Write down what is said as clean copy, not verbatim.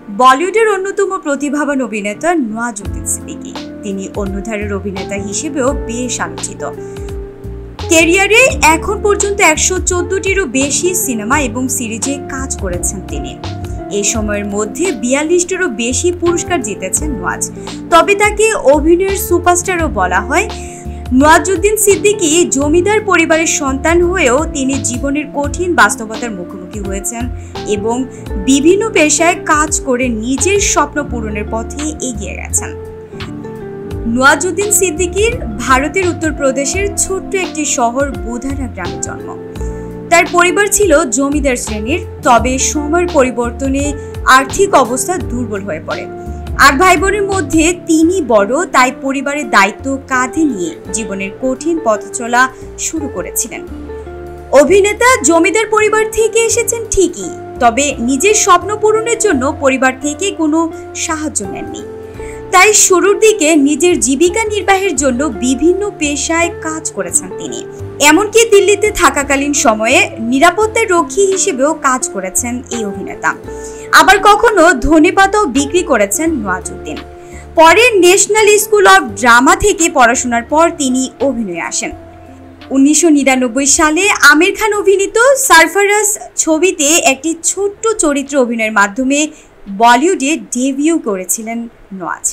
বলিউডের অন্যতম প্রতিভাবান অভিনেতা নওয়াজুদ্দিন সিদ্দিকী। তিনি অন্য ধারের অভিনেতা হিসেবেও বেশ আলোচিত। ক্যারিয়ারে এখন পর্যন্ত 114টিরও বেশি সিনেমা এবং সিরিজে কাজ করেছেন তিনি। এই সময়ের মধ্যে 42টিরও বেশি পুরস্কার জিতেছেন নওয়াজ। তবে তাকে অভিনয়ের সুপারস্টারও বলা হয়। নওয়াজুদ্দিন সিদ্দিকী জমিদার পরিবারের সন্তান হয়েও তিনি জীবনের কঠিন বাস্তবতার মুখোমুখি হয়েছেন এবং বিভিন্ন পেশায় কাজ করে নিজের স্বপ্ন পূরণের পথে এগিয়ে গেছেন। নওয়াজুদ্দিন সিদ্দিকীর ভারতের উত্তরপ্রদেশের ছোট্ট একটি শহর বুধারা গ্রামে জন্ম। তার পরিবার ছিল জমিদার শ্রেণীর, তবে সময়ের পরিবর্তনে আর্থিক অবস্থা দুর্বল হয়ে পড়ে। 8 ভাই বোনের মধ্যে তিনি বড়, তাই পরিবারের দায়িত্ব কাঁধে নিয়ে জীবনের কঠিন পথ চলা শুরু করেছিলেন। অভিনেতা জমিদার পরিবার থেকে এসেছেন ঠিকই, তবে নিজের স্বপ্ন পূরণের জন্য পরিবার থেকে কোনো সাহায্য নেননি। তাই শুরুর দিকে নিজের জীবিকা নির্বাহের জন্য বিভিন্ন পেশায় কাজ করেছেন তিনি। এমনকি দিল্লিতে থাকাকালীন সময়ে নিরাপত্তার রক্ষী হিসেবেও কাজ করেছেন এই অভিনেতা। আবার কখনো ধনেপাতাও বিক্রি করেছেন নওয়াজুদ্দিন। পরে ন্যাশনাল স্কুল অফ ড্রামা থেকে পড়াশোনার পর তিনি অভিনয়ে আসেন। 1999 সালে আমির খান অভিনীত সারফারাজ ছবিতে একটি ছোট্ট চরিত্রে অভিনয়ের মাধ্যমে বলিউডে ডেবিউ করেছিলেন নওয়াজ।